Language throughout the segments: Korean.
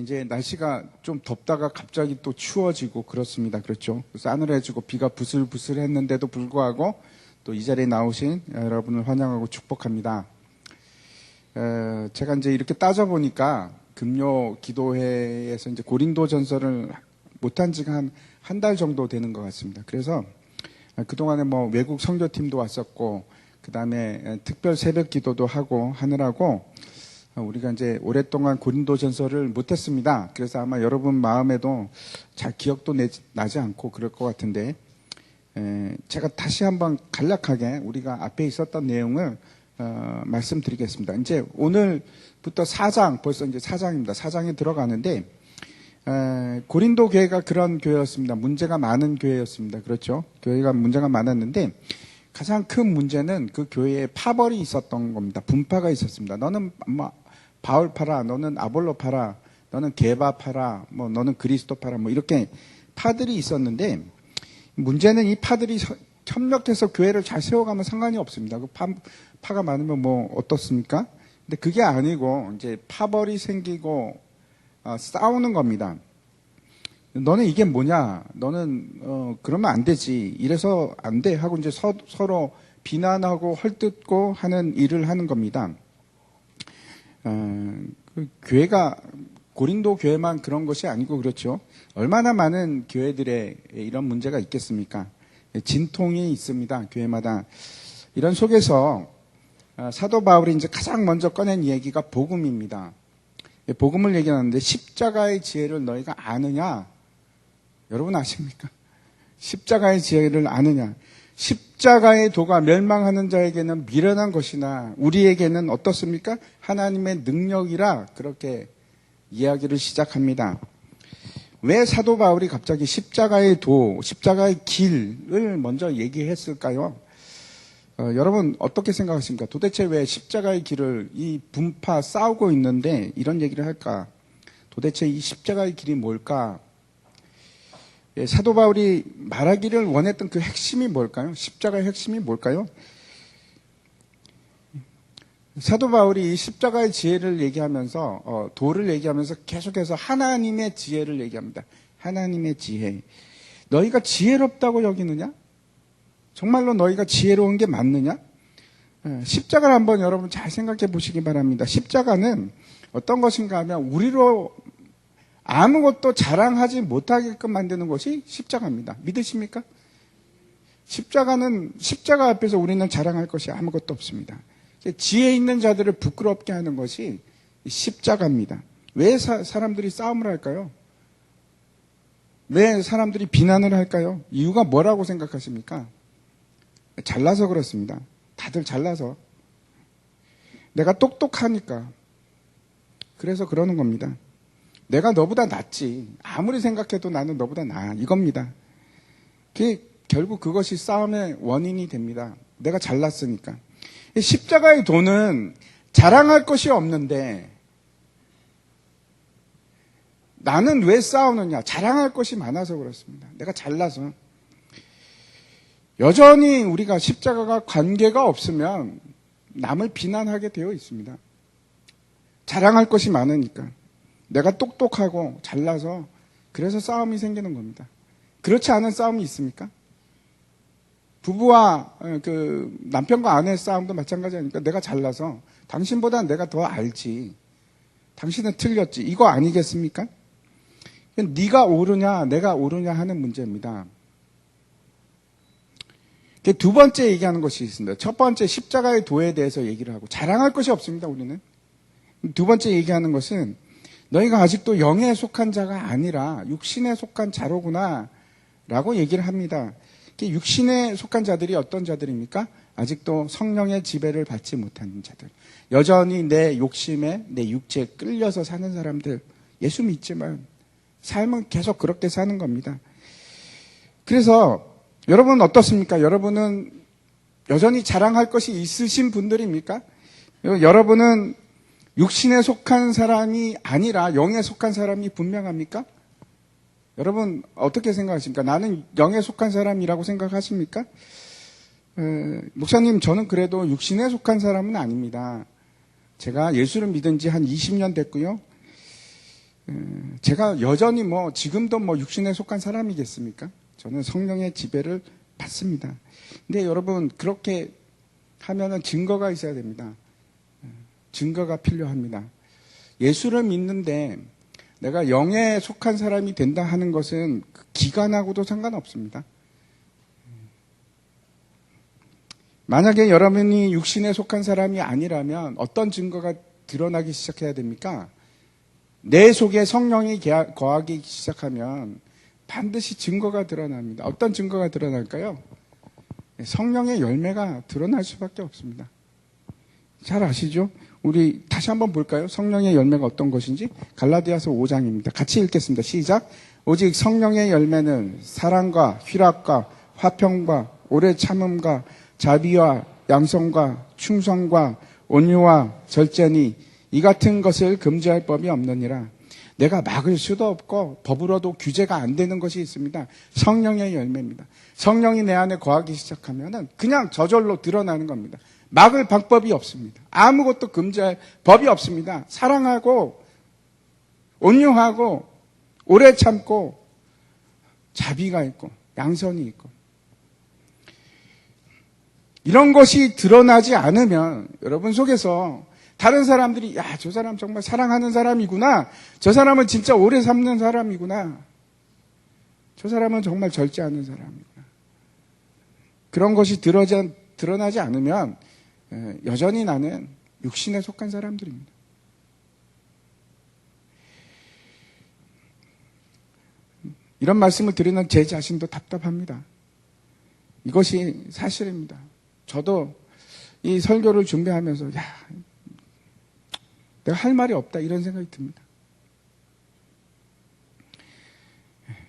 이제 날씨가 좀 덥다가 갑자기 또 추워지고 그렇습니다. 그렇죠? 싸늘해지고 비가 부슬부슬 했는데도 불구하고 또 이 자리에 나오신 여러분을 환영하고 축복합니다. 제가 이제 이렇게 따져보니까 금요 기도회에서 이제 고린도 전설을 못한 지가 한 달 정도 되는 것 같습니다. 그래서 그동안에 뭐 외국 선교팀도 왔었고, 그 다음에 특별 새벽 기도도 하고 하느라고 우리가 이제 오랫동안 고린도 전설을 못했습니다. 그래서 아마 여러분 마음에도 잘 기억도 나지 않고 그럴 것 같은데, 제가 다시 한번 간략하게 우리가 앞에 있었던 내용을 말씀드리겠습니다. 이제 오늘부터 4장, 벌써 이제 4장입니다. 4장에 들어가는데, 고린도 교회가 그런 교회였습니다. 문제가 많은 교회였습니다. 그렇죠? 교회가 문제가 많았는데, 가장 큰 문제는 그 교회에 파벌이 있었던 겁니다. 분파가 있었습니다. 너는 바울 파라, 너는 아볼로 파라, 너는 게바 파라, 뭐 너는 그리스도 파라, 뭐 이렇게 파들이 있었는데, 문제는 이 파들이 협력해서 교회를 잘 세워가면 상관이 없습니다. 그 파가 많으면 뭐 어떻습니까? 근데 그게 아니고 이제 파벌이 생기고 싸우는 겁니다. 너는 이게 뭐냐? 너는 그러면 안 되지. 이래서 안 돼 하고 이제 서로 비난하고 헐뜯고 하는 일을 하는 겁니다. 그 교회가 고린도 교회만 그런 것이 아니고 그렇죠. 얼마나 많은 교회들에 이런 문제가 있겠습니까? 진통이 있습니다. 교회마다. 이런 속에서 사도 바울이 이제 가장 먼저 꺼낸 얘기가 복음입니다. 복음을 얘기하는데 십자가의 지혜를 너희가 아느냐? 여러분 아십니까? 십자가의 지혜를 아느냐? 십자가의 도가 멸망하는 자에게는 미련한 것이나 우리에게는 어떻습니까? 하나님의 능력이라 그렇게 이야기를 시작합니다. 왜 사도 바울이 갑자기 십자가의 도, 십자가의 길을 먼저 얘기했을까요? 여러분 어떻게 생각하십니까? 도대체 왜 십자가의 길을 이 분파 싸우고 있는데 이런 얘기를 할까? 도대체 이 십자가의 길이 뭘까? 사도 바울이 말하기를 원했던 그 핵심이 뭘까요? 십자가의 핵심이 뭘까요? 사도 바울이 이 십자가의 지혜를 얘기하면서 도를 얘기하면서 계속해서 하나님의 지혜를 얘기합니다. 하나님의 지혜. 너희가 지혜롭다고 여기느냐? 정말로 너희가 지혜로운 게 맞느냐? 십자가를 한번 여러분 잘 생각해 보시기 바랍니다. 십자가는 어떤 것인가 하면 우리로 아무것도 자랑하지 못하게끔 만드는 것이 십자가입니다. 믿으십니까? 십자가 앞에서 우리는 자랑할 것이 아무것도 없습니다. 지혜 있는 자들을 부끄럽게 하는 것이 십자가입니다. 왜 사람들이 싸움을 할까요? 왜 사람들이 비난을 할까요? 이유가 뭐라고 생각하십니까? 잘나서 그렇습니다. 다들 잘나서. 내가 똑똑하니까. 그래서 그러는 겁니다. 내가 너보다 낫지. 아무리 생각해도 나는 너보다 나아. 이겁니다. 결국 그것이 싸움의 원인이 됩니다. 내가 잘났으니까. 십자가의 도는 자랑할 것이 없는데 나는 왜 싸우느냐? 자랑할 것이 많아서 그렇습니다. 내가 잘나서. 여전히 우리가 십자가가 관계가 없으면 남을 비난하게 되어 있습니다. 자랑할 것이 많으니까. 내가 똑똑하고 잘나서 그래서 싸움이 생기는 겁니다. 그렇지 않은 싸움이 있습니까? 부부와 그 남편과 아내의 싸움도 마찬가지 아닙니까? 내가 잘나서 당신보다 내가 더 알지. 당신은 틀렸지. 이거 아니겠습니까? 네가 옳으냐 내가 옳으냐 하는 문제입니다. 두 번째 얘기하는 것이 있습니다. 첫 번째 십자가의 도에 대해서 얘기를 하고 자랑할 것이 없습니다. 우리는. 두 번째 얘기하는 것은 너희가 아직도 영에 속한 자가 아니라 육신에 속한 자로구나 라고 얘기를 합니다. 육신에 속한 자들이 어떤 자들입니까? 아직도 성령의 지배를 받지 못하는 자들. 여전히 내 욕심에 내 육체에 끌려서 사는 사람들. 예수 믿지만 삶은 계속 그렇게 사는 겁니다. 그래서 여러분은 어떻습니까? 여러분은 여전히 자랑할 것이 있으신 분들입니까? 여러분은 육신에 속한 사람이 아니라 영에 속한 사람이 분명합니까? 여러분 어떻게 생각하십니까? 나는 영에 속한 사람이라고 생각하십니까? 목사님 저는 그래도 육신에 속한 사람은 아닙니다. 제가 예수를 믿은 지 한 20년 됐고요. 제가 여전히 지금도 육신에 속한 사람이겠습니까? 저는 성령의 지배를 받습니다. 근데 여러분, 그렇게 하면은 증거가 있어야 됩니다. 증거가 필요합니다. 예수를 믿는데 내가 영에 속한 사람이 된다 하는 것은 기간하고도 상관없습니다. 만약에 여러분이 육신에 속한 사람이 아니라면 어떤 증거가 드러나기 시작해야 됩니까? 내 속에 성령이 거하기 시작하면 반드시 증거가 드러납니다. 어떤 증거가 드러날까요? 성령의 열매가 드러날 수밖에 없습니다. 잘 아시죠? 우리 다시 한번 볼까요? 성령의 열매가 어떤 것인지. 갈라디아서 5장입니다. 같이 읽겠습니다. 시작. 오직 성령의 열매는 사랑과 희락과 화평과 오래 참음과 자비와 양성과 충성과 온유와 절제니 이 같은 것을 금지할 법이 없느니라. 내가 막을 수도 없고 법으로도 규제가 안 되는 것이 있습니다. 성령의 열매입니다. 성령이 내 안에 거하기 시작하면은 그냥 저절로 드러나는 겁니다. 막을 방법이 없습니다. 아무것도 금지할 법이 없습니다. 사랑하고 온유하고 오래 참고 자비가 있고 양선이 있고 이런 것이 드러나지 않으면 여러분 속에서 다른 사람들이 야, 저 사람 정말 사랑하는 사람이구나. 저 사람은 진짜 오래 삶는 사람이구나. 저 사람은 정말 절제하는 사람이구나. 그런 것이 드러나지 않으면 여전히 나는 육신에 속한 사람들입니다. 이런 말씀을 드리는 제 자신도 답답합니다. 이것이 사실입니다. 저도 이 설교를 준비하면서 내가 할 말이 없다 이런 생각이 듭니다.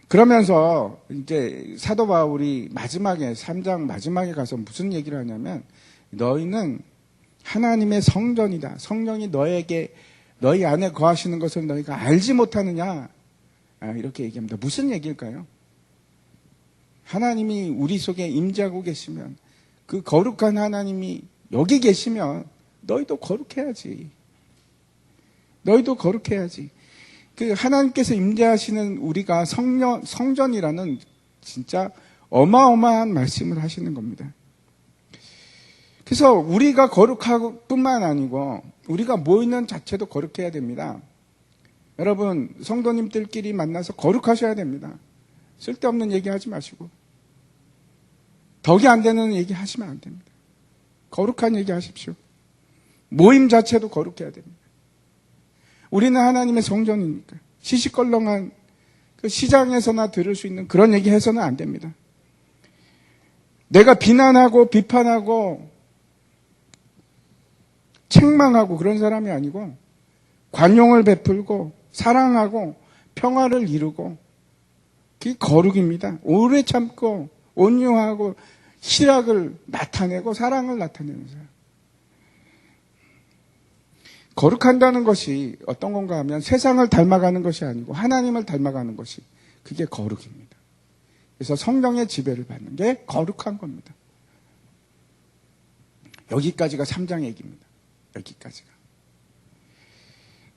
그러면서 이제 사도 바울이 마지막에 3장 마지막에 가서 무슨 얘기를 하냐면 너희는 하나님의 성전이다. 성령이 너희 안에 거하시는 것을 너희가 알지 못하느냐. 이렇게 얘기합니다. 무슨 얘기일까요? 하나님이 우리 속에 임재하고 계시면 그 거룩한 하나님이 여기 계시면 너희도 거룩해야지. 너희도 거룩해야지. 그 하나님께서 임재하시는 우리가 성전이라는 진짜 어마어마한 말씀을 하시는 겁니다. 그래서 우리가 거룩하고 뿐만 아니고 우리가 모이는 자체도 거룩해야 됩니다. 여러분 성도님들끼리 만나서 거룩하셔야 됩니다. 쓸데없는 얘기하지 마시고 덕이 안 되는 얘기 하시면 안 됩니다. 거룩한 얘기 하십시오. 모임 자체도 거룩해야 됩니다. 우리는 하나님의 성전이니까 시시껄렁한 그 시장에서나 들을 수 있는 그런 얘기 해서는 안 됩니다. 내가 비난하고 비판하고 책망하고 그런 사람이 아니고 관용을 베풀고 사랑하고 평화를 이루고 그게 거룩입니다. 오래 참고 온유하고 희락을 나타내고 사랑을 나타내는 사람. 거룩한다는 것이 어떤 건가 하면 세상을 닮아가는 것이 아니고 하나님을 닮아가는 것이 그게 거룩입니다. 그래서 성령의 지배를 받는 게 거룩한 겁니다. 여기까지가 3장 얘기입니다. 여기까지가.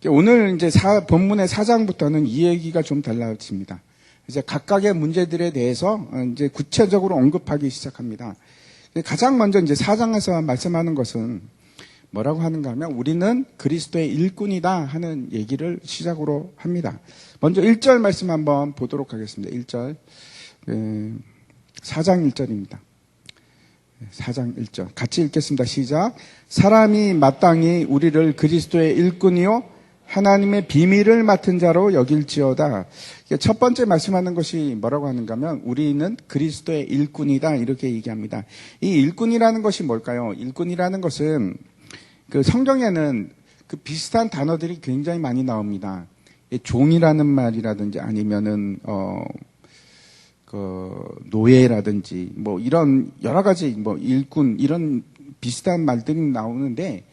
오늘 이제 본문의 4장부터는 이 얘기가 좀 달라집니다. 이제 각각의 문제들에 대해서 이제 구체적으로 언급하기 시작합니다. 가장 먼저 이제 4장에서 말씀하는 것은 뭐라고 하는가 하면 우리는 그리스도의 일꾼이다 하는 얘기를 시작으로 합니다. 먼저 1절 말씀 한번 보도록 하겠습니다. 1절. 4장 1절입니다. 4장 1절. 같이 읽겠습니다. 시작. 사람이 마땅히 우리를 그리스도의 일꾼이요 하나님의 비밀을 맡은 자로 여길지어다. 첫 번째 말씀하는 것이 뭐라고 하는가 하면 우리는 그리스도의 일꾼이다 이렇게 얘기합니다. 이 일꾼이라는 것이 뭘까요? 일꾼이라는 것은 그 성경에는 그 비슷한 단어들이 굉장히 많이 나옵니다. 종이라는 말이라든지 아니면은 그 노예라든지 뭐 이런 여러 가지 뭐 일꾼 이런 비슷한 말들이 나오는데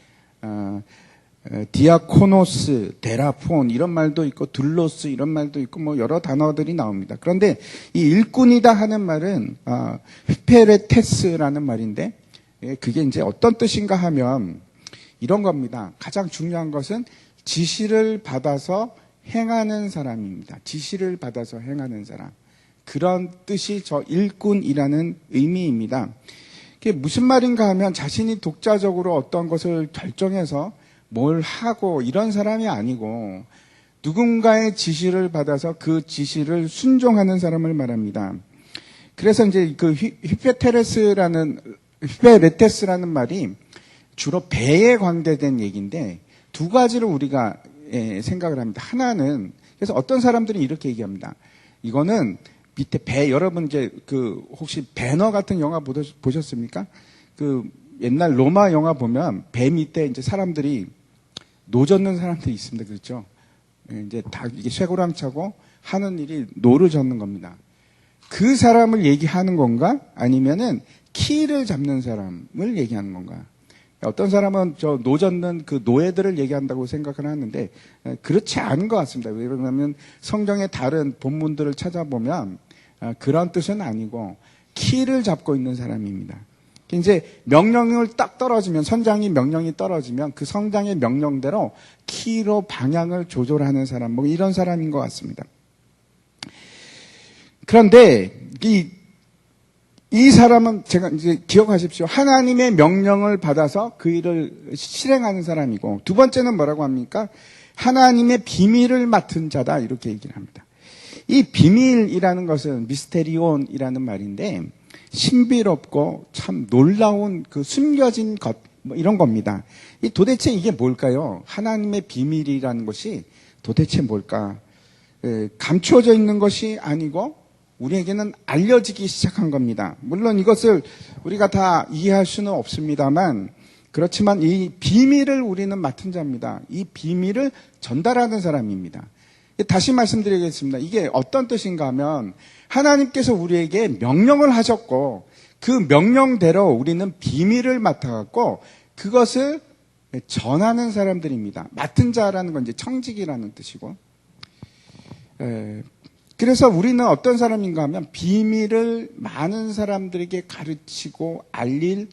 디아코노스, 데라폰 이런 말도 있고 둘로스 이런 말도 있고 뭐 여러 단어들이 나옵니다. 그런데 이 일꾼이다 하는 말은 히페레테스라는 말인데 그게 이제 어떤 뜻인가 하면 이런 겁니다. 가장 중요한 것은 지시를 받아서 행하는 사람입니다. 지시를 받아서 행하는 사람. 그런 뜻이 저 일꾼이라는 의미입니다. 그게 무슨 말인가 하면 자신이 독자적으로 어떤 것을 결정해서 뭘 하고 이런 사람이 아니고 누군가의 지시를 받아서 그 지시를 순종하는 사람을 말합니다. 그래서 이제 그 휘페레테스라는 말이 주로 배에 관계된 얘기인데 두 가지를 우리가 생각을 합니다. 하나는 그래서 어떤 사람들이 이렇게 얘기합니다. 이거는 밑에 배 여러분 이제 그 혹시 배너 같은 영화 보셨습니까? 그 옛날 로마 영화 보면 배 밑에 이제 사람들이 노 젓는 사람들이 있습니다. 그렇죠? 이제 다 이게 쇠고랑차고 하는 일이 노를 젓는 겁니다. 그 사람을 얘기하는 건가? 아니면은 키를 잡는 사람을 얘기하는 건가? 어떤 사람은 저 노 젓는 그 노예들을 얘기한다고 생각을 하는데 그렇지 않은 것 같습니다. 왜냐하면 성경의 다른 본문들을 찾아보면 그런 뜻은 아니고 키를 잡고 있는 사람입니다. 이제 명령을 딱 떨어지면 선장이 명령이 떨어지면 그 선장의 명령대로 키로 방향을 조절하는 사람 뭐 이런 사람인 것 같습니다. 그런데 이 사람은 제가 이제 기억하십시오. 하나님의 명령을 받아서 그 일을 실행하는 사람이고 두 번째는 뭐라고 합니까? 하나님의 비밀을 맡은 자다 이렇게 얘기를 합니다. 이 비밀이라는 것은 미스테리온이라는 말인데 신비롭고 참 놀라운 그 숨겨진 것 뭐 이런 겁니다. 도대체 이게 뭘까요? 하나님의 비밀이라는 것이 도대체 뭘까? 감추어져 있는 것이 아니고 우리에게는 알려지기 시작한 겁니다. 물론 이것을 우리가 다 이해할 수는 없습니다만 그렇지만 이 비밀을 우리는 맡은 자입니다. 이 비밀을 전달하는 사람입니다. 다시 말씀드리겠습니다. 이게 어떤 뜻인가 하면 하나님께서 우리에게 명령을 하셨고 그 명령대로 우리는 비밀을 맡아갖고 그것을 전하는 사람들입니다. 맡은 자라는 건 이제 청직이라는 뜻이고 그래서 우리는 어떤 사람인가 하면 비밀을 많은 사람들에게 가르치고 알릴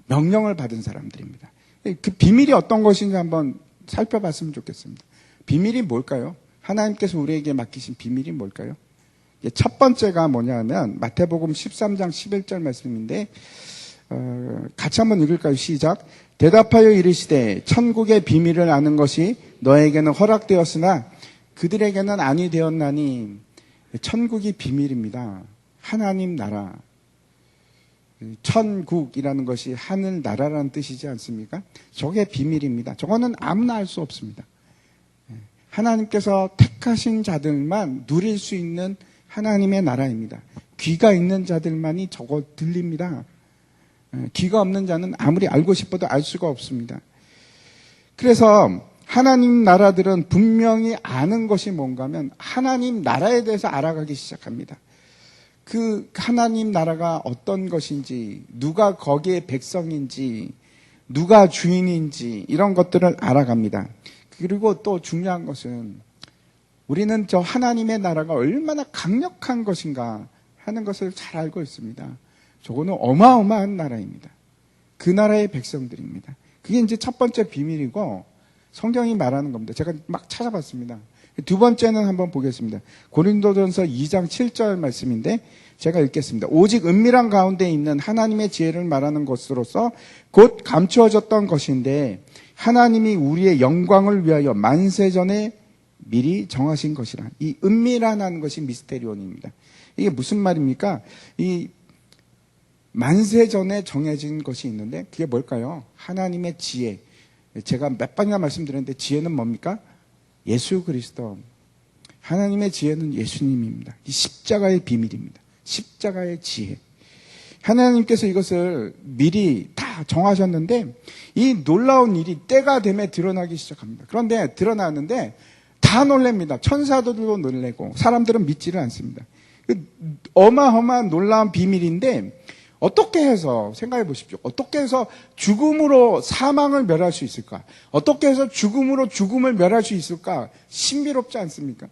명령을 받은 사람들입니다. 그 비밀이 어떤 것인지 한번 살펴봤으면 좋겠습니다. 비밀이 뭘까요? 하나님께서 우리에게 맡기신 비밀이 뭘까요? 첫 번째가 뭐냐면 마태복음 13장 11절 말씀인데 같이 한번 읽을까요? 시작. 대답하여 이르시되 천국의 비밀을 아는 것이 너에게는 허락되었으나 그들에게는 아니 되었나니 천국이 비밀입니다. 하나님 나라. 천국이라는 것이 하늘나라라는 뜻이지 않습니까? 저게 비밀입니다. 저거는 아무나 알 수 없습니다. 하나님께서 택하신 자들만 누릴 수 있는 하나님의 나라입니다. 귀가 있는 자들만이 저거 들립니다. 귀가 없는 자는 아무리 알고 싶어도 알 수가 없습니다. 그래서 하나님 나라들은 분명히 아는 것이 뭔가 하면 하나님 나라에 대해서 알아가기 시작합니다. 그 하나님 나라가 어떤 것인지, 누가 거기에 백성인지, 누가 주인인지 이런 것들을 알아갑니다. 그리고 또 중요한 것은 우리는 저 하나님의 나라가 얼마나 강력한 것인가 하는 것을 잘 알고 있습니다. 저거는 어마어마한 나라입니다. 그 나라의 백성들입니다. 그게 이제 첫 번째 비밀이고 성경이 말하는 겁니다. 제가 막 찾아봤습니다. 두 번째는 한번 보겠습니다. 고린도전서 2장 7절 말씀인데 제가 읽겠습니다. 오직 은밀한 가운데 있는 하나님의 지혜를 말하는 것으로서 곧 감추어졌던 것인데 하나님이 우리의 영광을 위하여 만세전에 미리 정하신 것이라. 이 은밀하다는 것이 미스테리온입니다. 이게 무슨 말입니까? 이 만세전에 정해진 것이 있는데 그게 뭘까요? 하나님의 지혜. 제가 몇 번이나 말씀드렸는데 지혜는 뭡니까? 예수 그리스도. 하나님의 지혜는 예수님입니다. 이 십자가의 비밀입니다. 십자가의 지혜. 하나님께서 이것을 미리 다 정하셨는데 이 놀라운 일이 때가 되면 드러나기 시작합니다. 그런데 드러나는데 다 놀랍니다. 천사들도 놀래고 사람들은 믿지를 않습니다. 어마어마한 놀라운 비밀인데 어떻게 해서 생각해 보십시오. 어떻게 해서 죽음으로 사망을 멸할 수 있을까? 어떻게 해서 죽음으로 죽음을 멸할 수 있을까? 신비롭지 않습니까?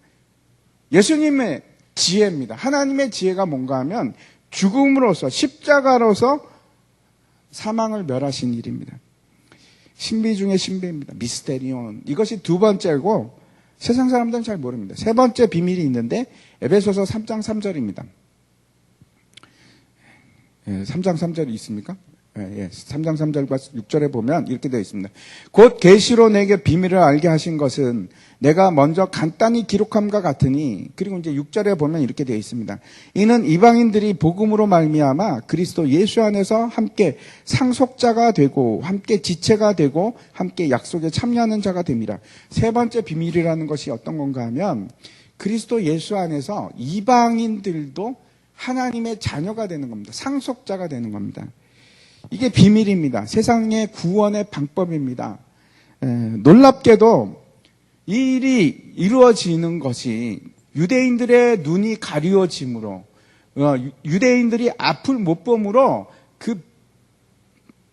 예수님의 지혜입니다. 하나님의 지혜가 뭔가 하면 죽음으로서 십자가로서 사망을 멸하신 일입니다. 신비 중에 신비입니다. 미스테리온. 이것이 두 번째고 세상 사람들은 잘 모릅니다. 세 번째 비밀이 있는데 에베소서 3장 3절입니다. 3장 3절이 있습니까? 3장 3절과 6절에 보면 이렇게 되어 있습니다. 곧 계시로 내게 비밀을 알게 하신 것은 내가 먼저 간단히 기록함과 같으니, 그리고 이제 6절에 보면 이렇게 되어 있습니다. 이는 이방인들이 복음으로 말미암아 그리스도 예수 안에서 함께 상속자가 되고 함께 지체가 되고 함께 약속에 참여하는 자가 됩니다. 세 번째 비밀이라는 것이 어떤 건가 하면 그리스도 예수 안에서 이방인들도 하나님의 자녀가 되는 겁니다. 상속자가 되는 겁니다. 이게 비밀입니다. 세상의 구원의 방법입니다. 놀랍게도 이 일이 이루어지는 것이 유대인들의 눈이 가리워짐으로, 유대인들이 앞을 못 봄으로 그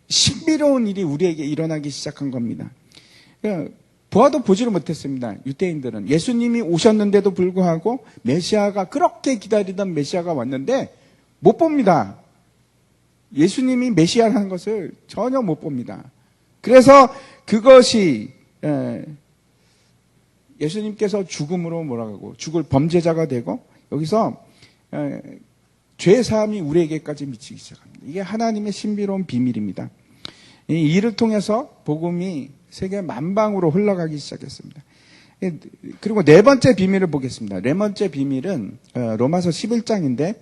신비로운 일이 우리에게 일어나기 시작한 겁니다. 보아도 보지를 못했습니다. 유대인들은 예수님이 오셨는데도 불구하고 메시아가, 그렇게 기다리던 메시아가 왔는데 못 봅니다. 예수님이 메시아라는 것을 전혀 못 봅니다. 그래서 그것이 예수님께서 죽음으로 몰아가고 죽을 범죄자가 되고 여기서 죄사함이 우리에게까지 미치기 시작합니다. 이게 하나님의 신비로운 비밀입니다. 이 일을 통해서 복음이 세계 만방으로 흘러가기 시작했습니다. 그리고 네 번째 비밀을 보겠습니다. 네 번째 비밀은 로마서 11장인데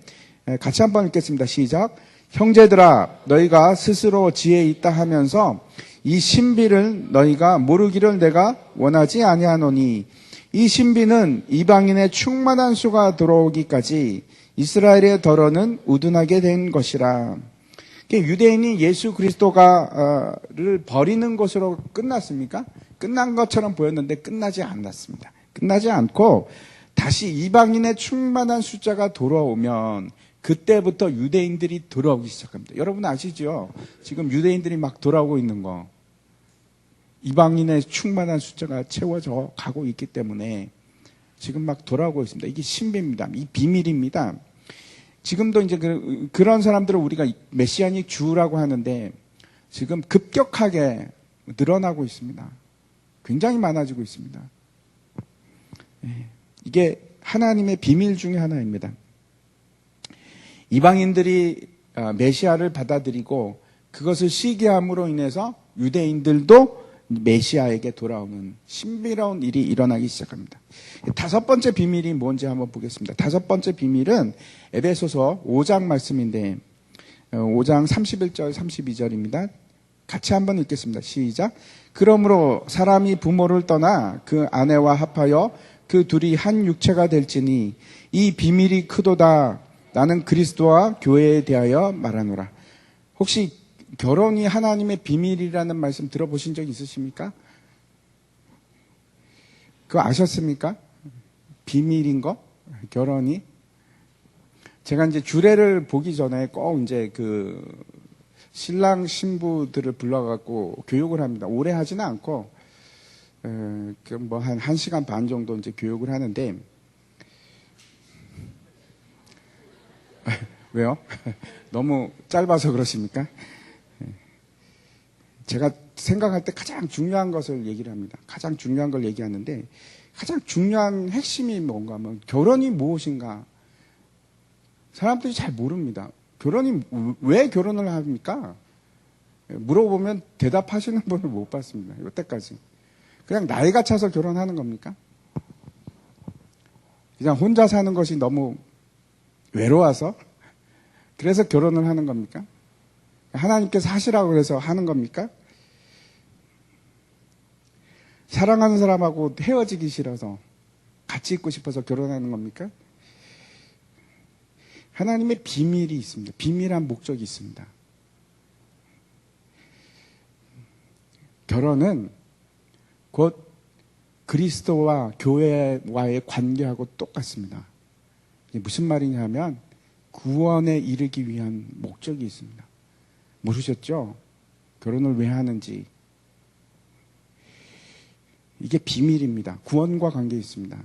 같이 한번 읽겠습니다. 시작. 형제들아, 너희가 스스로 지혜 있다 하면서 이 신비를 너희가 모르기를 내가 원하지 아니하노니, 이 신비는 이방인의 충만한 수가 들어오기까지 이스라엘의 덜어는 우둔하게 된 것이라. 유대인이 예수 그리스도를 버리는 것으로 끝났습니까? 끝난 것처럼 보였는데 끝나지 않았습니다. 끝나지 않고 다시 이방인의 충만한 숫자가 돌아오면 그때부터 유대인들이 돌아오기 시작합니다. 여러분 아시죠? 지금 유대인들이 막 돌아오고 있는 거. 이방인의 충만한 숫자가 채워져 가고 있기 때문에 지금 막 돌아오고 있습니다. 이게 신비입니다. 이 비밀입니다. 지금도 이제 그런 사람들을 우리가 메시아닉 주라고 하는데 지금 급격하게 늘어나고 있습니다. 굉장히 많아지고 있습니다. 이게 하나님의 비밀 중에 하나입니다. 이방인들이 메시아를 받아들이고 그것을 시기함으로 인해서 유대인들도 메시아에게 돌아오는 신비로운 일이 일어나기 시작합니다. 다섯 번째 비밀이 뭔지 한번 보겠습니다. 다섯 번째 비밀은 에베소서 5장 말씀인데 5장 31절 32절입니다. 같이 한번 읽겠습니다. 시작. 그러므로 사람이 부모를 떠나 그 아내와 합하여 그 둘이 한 육체가 될지니 이 비밀이 크도다. 나는 그리스도와 교회에 대하여 말하노라. 혹시 결혼이 하나님의 비밀이라는 말씀 들어보신 적 있으십니까? 그거 아셨습니까? 비밀인 거? 결혼이? 제가 이제 주례를 보기 전에 꼭 이제 그 신랑 신부들을 불러갖고 교육을 합니다. 오래 하지는 않고, 뭐 한 1시간 반 정도 이제 교육을 하는데, 왜요? 너무 짧아서 그러십니까? 제가 생각할 때 가장 중요한 것을 얘기를 합니다. 가장 중요한 걸 얘기하는데 가장 중요한 핵심이 뭔가 하면 결혼이 무엇인가? 사람들이 잘 모릅니다. 결혼이 왜 결혼을 합니까? 물어보면 대답하시는 분을 못 봤습니다. 이때까지. 그냥 나이가 차서 결혼하는 겁니까? 그냥 혼자 사는 것이 너무 외로워서? 그래서 결혼을 하는 겁니까? 하나님께서 하시라고 해서 하는 겁니까? 사랑하는 사람하고 헤어지기 싫어서 같이 있고 싶어서 결혼하는 겁니까? 하나님의 비밀이 있습니다. 비밀한 목적이 있습니다. 결혼은 곧 그리스도와 교회와의 관계하고 똑같습니다. 이게 무슨 말이냐면 구원에 이르기 위한 목적이 있습니다. 모르셨죠? 결혼을 왜 하는지. 이게 비밀입니다. 구원과 관계 있습니다.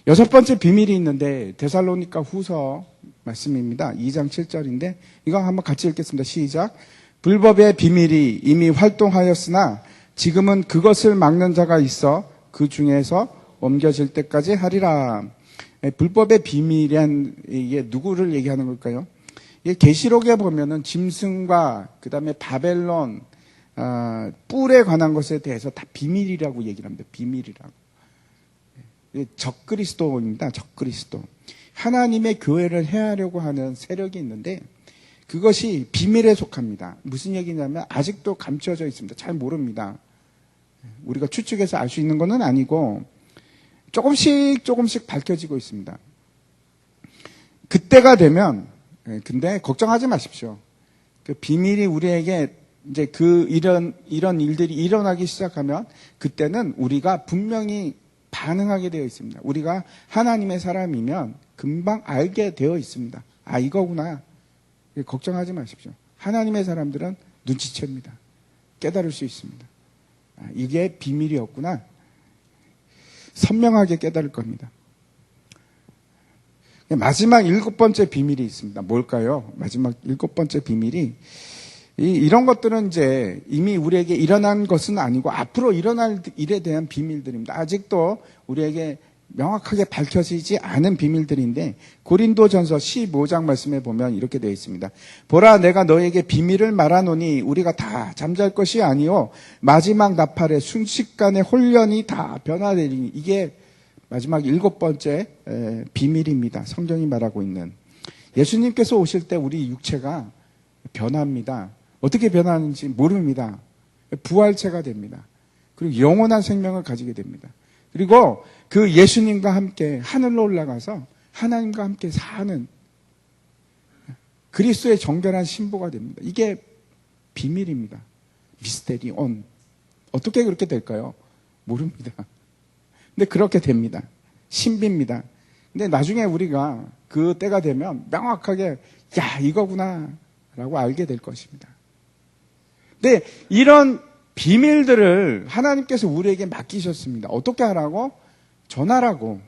여섯 번째 비밀이 있는데 데살로니가 후서 말씀입니다. 2장 7절인데 이거 한번 같이 읽겠습니다. 시작. 불법의 비밀이 이미 활동하였으나 지금은 그것을 막는 자가 있어 그 중에서 옮겨질 때까지 하리라. 불법의 비밀이란 이게 누구를 얘기하는 걸까요? 이게 계시록에 보면은 짐승과 그다음에 바벨론 뿔에 관한 것에 대해서 다 비밀이라고 얘기를 합니다. 비밀이라고. 적그리스도입니다. 적그리스도. 하나님의 교회를 해하려고 하는 세력이 있는데 그것이 비밀에 속합니다. 무슨 얘기냐면 아직도 감춰져 있습니다. 잘 모릅니다. 우리가 추측해서 알 수 있는 것은 아니고 조금씩 밝혀지고 있습니다. 그때가 되면 근데 걱정하지 마십시오. 그 비밀이 우리에게 이제 이런 일들이 일어나기 시작하면 그때는 우리가 분명히 반응하게 되어 있습니다. 우리가 하나님의 사람이면 금방 알게 되어 있습니다. 아, 이거구나. 걱정하지 마십시오. 하나님의 사람들은 눈치챕니다. 깨달을 수 있습니다. 아, 이게 비밀이었구나. 선명하게 깨달을 겁니다. 마지막 7번째 비밀이 있습니다. 뭘까요? 마지막 7번째 비밀이 이런 것들은 이제 이미 우리에게 일어난 것은 아니고 앞으로 일어날 일에 대한 비밀들입니다. 아직도 우리에게 명확하게 밝혀지지 않은 비밀들인데 고린도전서 15장 말씀에 보면 이렇게 되어 있습니다. 보라, 내가 너에게 비밀을 말하노니 우리가 다 잠잘 것이 아니요 마지막 나팔의 순식간에 홀연히 다 변화되리니. 이게 마지막 7번째 비밀입니다. 성경이 말하고 있는. 예수님께서 오실 때 우리 육체가 변합니다. 어떻게 변하는지 모릅니다. 부활체가 됩니다. 그리고 영원한 생명을 가지게 됩니다. 그리고 그 예수님과 함께 하늘로 올라가서 하나님과 함께 사는 그리스도의 정결한 신부가 됩니다. 이게 비밀입니다. 미스테리온. 어떻게 그렇게 될까요? 모릅니다. 근데 그렇게 됩니다. 신비입니다. 근데 나중에 우리가 그 때가 되면 명확하게 야, 이거구나 라고 알게 될 것입니다. 근데 이런 비밀들을 하나님께서 우리에게 맡기셨습니다. 어떻게 하라고? 전하라고,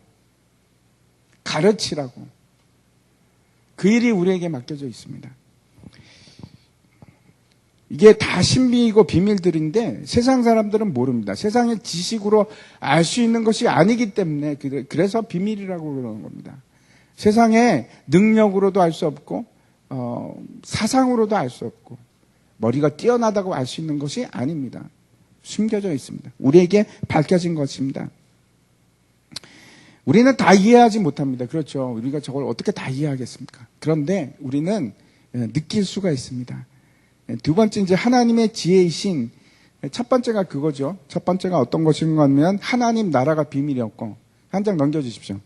가르치라고. 그 일이 우리에게 맡겨져 있습니다. 이게 다 신비이고 비밀들인데 세상 사람들은 모릅니다. 세상의 지식으로 알 수 있는 것이 아니기 때문에 그래서 비밀이라고 그러는 겁니다. 세상의 능력으로도 알 수 없고 사상으로도 알 수 없고 머리가 뛰어나다고 알 수 있는 것이 아닙니다. 숨겨져 있습니다. 우리에게 밝혀진 것입니다. 우리는 다 이해하지 못합니다. 그렇죠. 우리가 저걸 어떻게 다 이해하겠습니까? 그런데 우리는 느낄 수가 있습니다. 두 번째, 이제 하나님의 지혜이신, 첫 번째가 그거죠. 첫 번째가 어떤 것인가 하면 하나님 나라가 비밀이었고, 한 장 넘겨주십시오.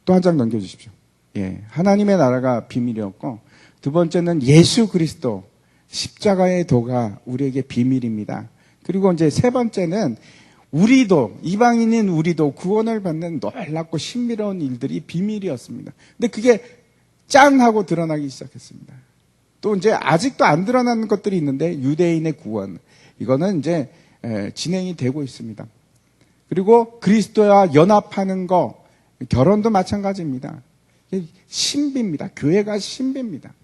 또 한 장 넘겨주십시오. 예, 하나님의 나라가 비밀이었고, 두 번째는 예수 그리스도 십자가의 도가 우리에게 비밀입니다. 그리고 이제 세 번째는 우리도, 이방인인 우리도 구원을 받는 놀랍고 신비로운 일들이 비밀이었습니다. 근데 그게 짠 하고 드러나기 시작했습니다. 또 이제 아직도 안 드러나는 것들이 있는데 유대인의 구원, 이거는 이제 진행이 되고 있습니다. 그리고 그리스도와 연합하는 거, 결혼도 마찬가지입니다. 신비입니다. 교회가 신비입니다.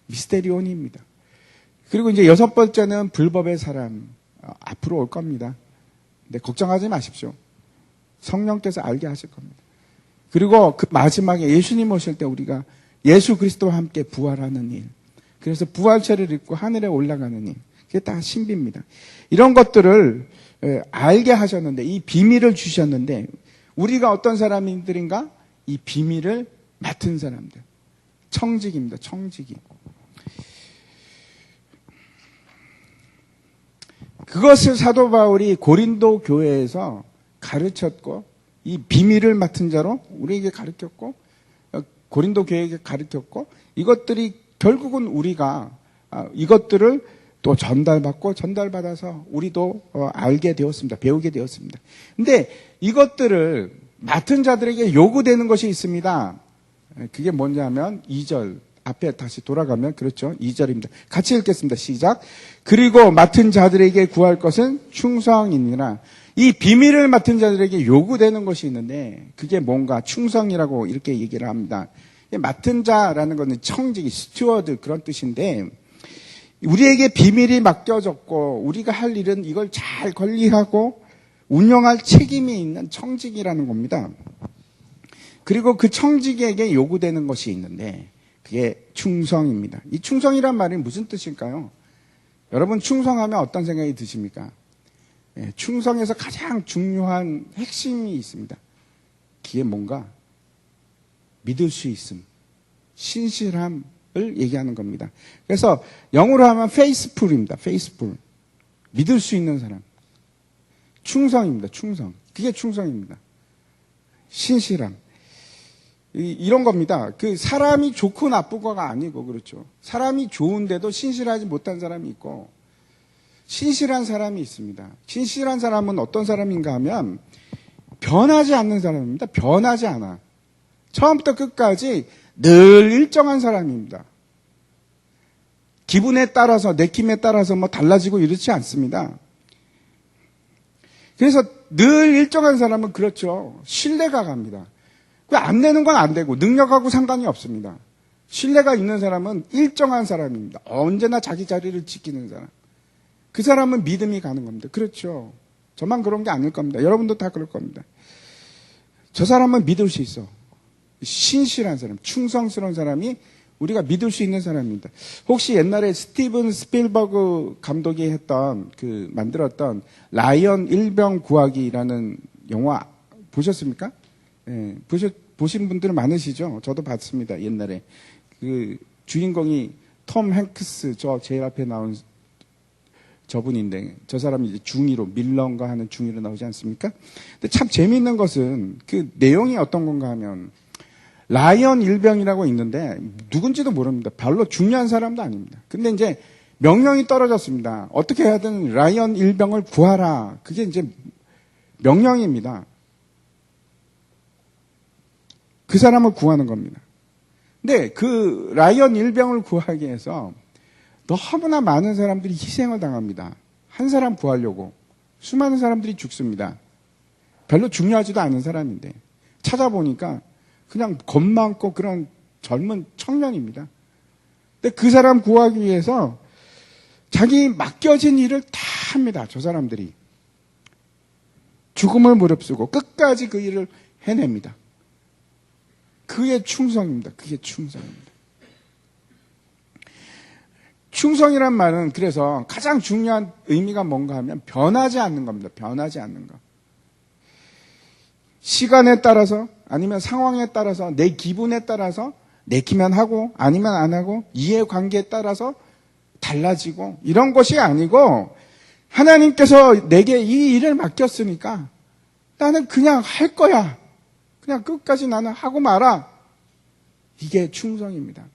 미스테리온입니다. 그리고 이제 여섯 번째는 불법의 사람, 앞으로 올 겁니다. 근데 걱정하지 마십시오. 성령께서 알게 하실 겁니다. 그리고 그 마지막에 예수님 오실 때 우리가 예수 그리스도와 함께 부활하는 일, 그래서 부활체를 입고 하늘에 올라가는 일, 그게 다 신비입니다. 이런 것들을 알게 하셨는데, 이 비밀을 주셨는데, 우리가 어떤 사람들인가? 이 비밀을 맡은 사람들. 청직입니다. 청직이. 그것을 사도 바울이 고린도 교회에서 가르쳤고, 이 비밀을 맡은 자로 우리에게 가르쳤고, 고린도 교회에게 가르쳤고, 이것들이 결국은 우리가 이것들을 또 전달받아서 우리도 알게 되었습니다. 배우게 되었습니다. 근데 이것들을 맡은 자들에게 요구되는 것이 있습니다. 그게 뭐냐면 2절 앞에 다시 돌아가면 그렇죠. 2절입니다. 같이 읽겠습니다. 시작. 그리고 맡은 자들에게 구할 것은 충성이니라. 이 비밀을 맡은 자들에게 요구되는 것이 있는데 그게 뭔가 충성이라고 이렇게 얘기를 합니다. 맡은 자라는 것은 청직이 스튜어드 그런 뜻인데 우리에게 비밀이 맡겨졌고 우리가 할 일은 이걸 잘 관리하고 운영할 책임이 있는 청직이라는 겁니다. 그리고 그 청직에게 요구되는 것이 있는데 그게 충성입니다. 이 충성이란 말이 무슨 뜻일까요? 여러분 충성하면 어떤 생각이 드십니까? 충성에서 가장 중요한 핵심이 있습니다. 그게 뭔가 믿을 수 있음, 신실함을 얘기하는 겁니다. 그래서 영어로 하면 faithful입니다. faithful. 믿을 수 있는 사람. 충성입니다. 충성. 그게 충성입니다. 신실함. 이런 겁니다. 그 사람이 좋고 나쁘고가 아니고 그렇죠. 사람이 좋은데도 신실하지 못한 사람이 있고 신실한 사람이 있습니다. 신실한 사람은 어떤 사람인가 하면 변하지 않는 사람입니다. 변하지 않아. 처음부터 끝까지 늘 일정한 사람입니다. 기분에 따라서 내킴에 따라서 뭐 달라지고 이렇지 않습니다. 그래서 늘 일정한 사람은 그렇죠. 신뢰가 갑니다. 안 되는 건 안 되고 능력하고 상관이 없습니다. 신뢰가 있는 사람은 일정한 사람입니다. 언제나 자기 자리를 지키는 사람. 그 사람은 믿음이 가는 겁니다. 그렇죠. 저만 그런 게 아닐 겁니다. 여러분도 다 그럴 겁니다. 저 사람은 믿을 수 있어. 신실한 사람, 충성스러운 사람이 우리가 믿을 수 있는 사람입니다. 혹시 옛날에 스티븐 스필버그 감독이 했던 만들었던 라이언 일병 구하기라는 영화 보셨습니까? 예, 보신 분들은 많으시죠? 저도 봤습니다. 옛날에 그 주인공이 톰 행크스 제일 앞에 나온 저분인데 저 사람이 이제 중위로 밀런가 하는 중위로 나오지 않습니까? 근데 참 재미있는 것은 그 내용이 어떤 건가 하면 라이언 일병이라고 있는데 누군지도 모릅니다. 별로 중요한 사람도 아닙니다. 근데 이제 명령이 떨어졌습니다. 어떻게 해야든 라이언 일병을 구하라. 그게 이제 명령입니다. 그 사람을 구하는 겁니다. 근데 그 라이언 일병을 구하기 위해서 너무나 많은 사람들이 희생을 당합니다. 한 사람 구하려고 수많은 사람들이 죽습니다. 별로 중요하지도 않은 사람인데 찾아보니까 그냥 겁 많고 그런 젊은 청년입니다. 근데 그 사람 구하기 위해서 자기 맡겨진 일을 다 합니다. 저 사람들이. 죽음을 무릅쓰고 끝까지 그 일을 해냅니다. 그게 충성입니다. 그게 충성입니다. 충성이란 말은 그래서 가장 중요한 의미가 뭔가 하면 변하지 않는 겁니다. 변하지 않는 것. 시간에 따라서 아니면 상황에 따라서 내 기분에 따라서 내키면 하고 아니면 안 하고 이해관계에 따라서 달라지고 이런 것이 아니고 하나님께서 내게 이 일을 맡겼으니까 나는 그냥 할 거야. 그냥 끝까지 나는 하고 말아. 이게 충성입니다.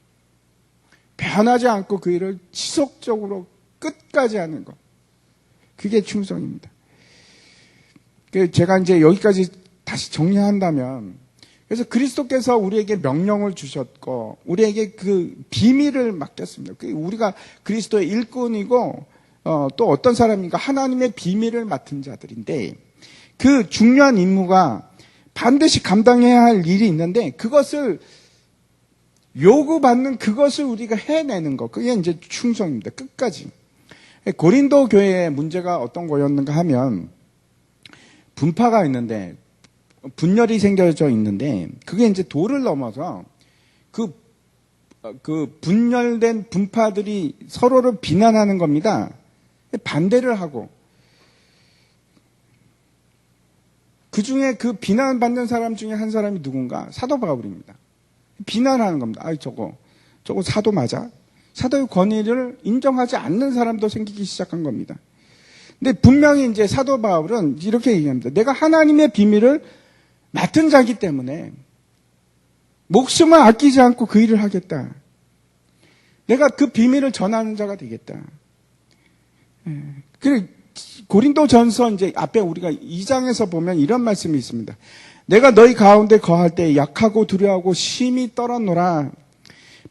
변하지 않고 그 일을 지속적으로 끝까지 하는 것. 그게 충성입니다. 제가 이제 여기까지 다시 정리한다면, 그래서 그리스도께서 우리에게 명령을 주셨고, 우리에게 그 비밀을 맡겼습니다. 우리가 그리스도의 일꾼이고, 또 어떤 사람인가 하나님의 비밀을 맡은 자들인데, 그 중요한 임무가 반드시 감당해야 할 일이 있는데, 그것을 요구받는 그것을 우리가 해내는 것. 그게 이제 충성입니다. 끝까지. 고린도 교회의 문제가 어떤 거였는가 하면 분파가 있는데 분열이 생겨져 있는데 그게 이제 도를 넘어서 그 분열된 분파들이 서로를 비난하는 겁니다. 반대를 하고 그 중에 그 비난받는 사람 중에 한 사람이 누군가? 사도 바울입니다. 비난하는 겁니다. 아이, 저거 사도 맞아? 사도의 권위를 인정하지 않는 사람도 생기기 시작한 겁니다. 근데 분명히 이제 사도 바울은 이렇게 얘기합니다. 내가 하나님의 비밀을 맡은 자이기 때문에 목숨을 아끼지 않고 그 일을 하겠다. 내가 그 비밀을 전하는 자가 되겠다. 그리고 고린도전서 이제 앞에 우리가 2장에서 보면 이런 말씀이 있습니다. 내가 너희 가운데 거할 때 약하고 두려워하고 심히 떨었노라.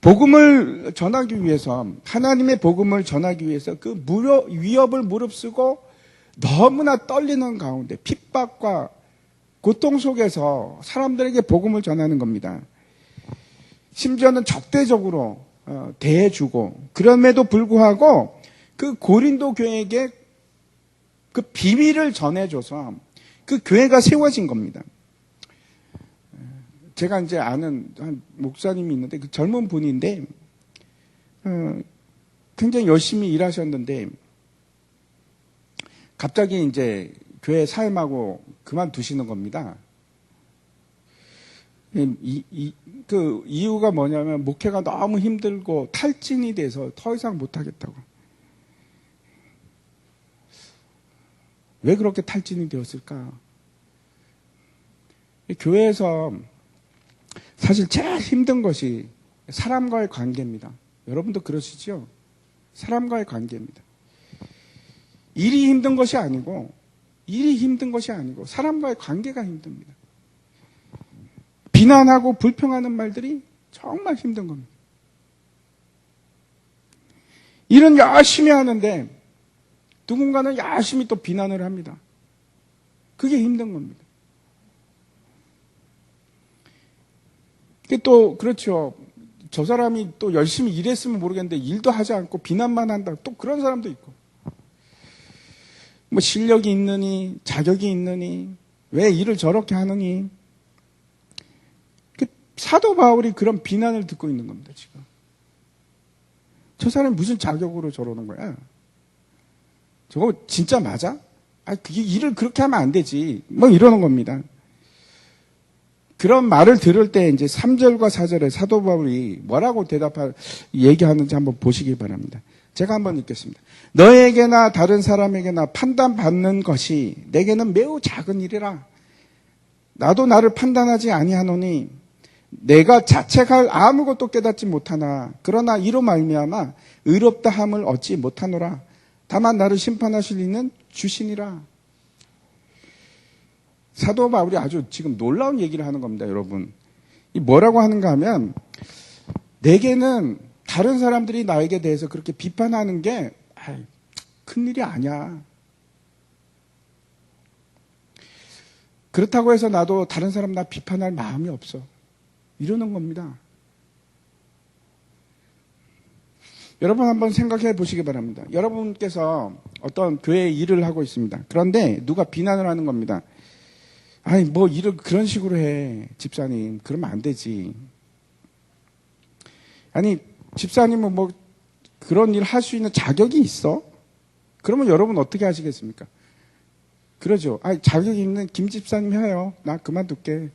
복음을 전하기 위해서 하나님의 복음을 전하기 위해서 그 위협을 무릅쓰고 너무나 떨리는 가운데 핍박과 고통 속에서 사람들에게 복음을 전하는 겁니다. 심지어는 적대적으로 대해주고, 그럼에도 불구하고 그 고린도 교회에게 그 비밀을 전해줘서 그 교회가 세워진 겁니다. 제가 이제 아는 한 목사님이 있는데, 그 젊은 분인데 굉장히 열심히 일하셨는데 갑자기 이제 교회 사임하고 그만두시는 겁니다. 그 이유가 뭐냐면 목회가 너무 힘들고 탈진이 돼서 더 이상 못하겠다고. 왜 그렇게 탈진이 되었을까? 교회에서 사실 제일 힘든 것이 사람과의 관계입니다. 여러분도 그러시죠? 사람과의 관계입니다. 일이 힘든 것이 아니고 사람과의 관계가 힘듭니다. 비난하고 불평하는 말들이 정말 힘든 겁니다. 일은 열심히 하는데 누군가는 열심히 또 비난을 합니다. 그게 힘든 겁니다. 또 그렇죠. 저 사람이 또 열심히 일했으면 모르겠는데 일도 하지 않고 비난만 한다. 또 그런 사람도 있고. 뭐 실력이 있느니 자격이 있느니 왜 일을 저렇게 하느니. 사도 바울이 그런 비난을 듣고 있는 겁니다. 지금. 저 사람이 무슨 자격으로 저러는 거야? 저거 진짜 맞아? 그게 일을 그렇게 하면 안 되지. 뭐 이러는 겁니다. 그런 말을 들을 때 이제 3절과 4절에 사도 바울이 뭐라고 얘기하는지 한번 보시기 바랍니다. 제가 한번 읽겠습니다. 너에게나 다른 사람에게나 판단받는 것이 내게는 매우 작은 일이라. 나도 나를 판단하지 아니하노니 내가 자책할 아무것도 깨닫지 못하나 그러나 이로 말미암아 의롭다 함을 얻지 못하노라. 다만 나를 심판하실 이는 주시니라. 사도 바울이 아주 지금 놀라운 얘기를 하는 겁니다, 여러분. 이 뭐라고 하는가 하면 내게는 다른 사람들이 나에게 대해서 그렇게 비판하는 게 큰일이 아니야. 그렇다고 해서 나도 다른 사람 나 비판할 마음이 없어. 이러는 겁니다. 여러분 한번 생각해 보시기 바랍니다. 여러분께서 어떤 교회 일을 하고 있습니다. 그런데 누가 비난을 하는 겁니다. 뭐 일을 그런 식으로 해, 집사님. 그러면 안 되지. 집사님은 뭐 그런 일 할 수 있는 자격이 있어? 그러면 여러분 어떻게 하시겠습니까? 그러죠. 자격이 있는 김 집사님 해요. 나 그만둘게.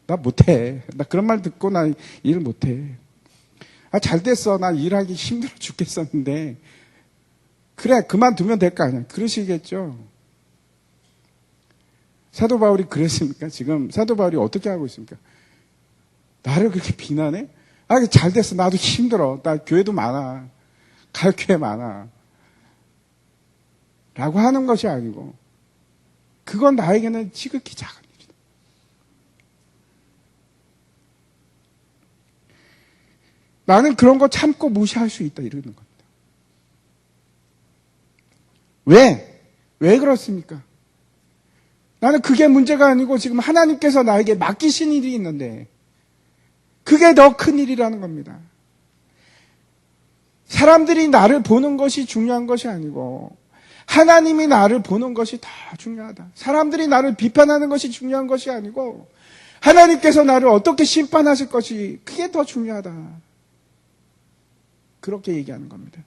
나 못해. 나 그런 말 듣고 나 일을 못해. 잘 됐어. 나 일하기 힘들어 죽겠었는데. 그래, 그만두면 될 거 아니야. 그러시겠죠. 사도 바울이 그랬습니까? 지금 사도 바울이 어떻게 하고 있습니까? 나를 그렇게 비난해? 잘 됐어. 나도 힘들어. 나 교회도 많아. 갈 교회 많아. 라고 하는 것이 아니고 그건 나에게는 지극히 작은 일이다. 나는 그런 거 참고 무시할 수 있다. 이러는 겁니다. 왜 그렇습니까? 나는 그게 문제가 아니고 지금 하나님께서 나에게 맡기신 일이 있는데 그게 더 큰 일이라는 겁니다. 사람들이 나를 보는 것이 중요한 것이 아니고 하나님이 나를 보는 것이 더 중요하다. 사람들이 나를 비판하는 것이 중요한 것이 아니고 하나님께서 나를 어떻게 심판하실 것이 그게 더 중요하다. 그렇게 얘기하는 겁니다.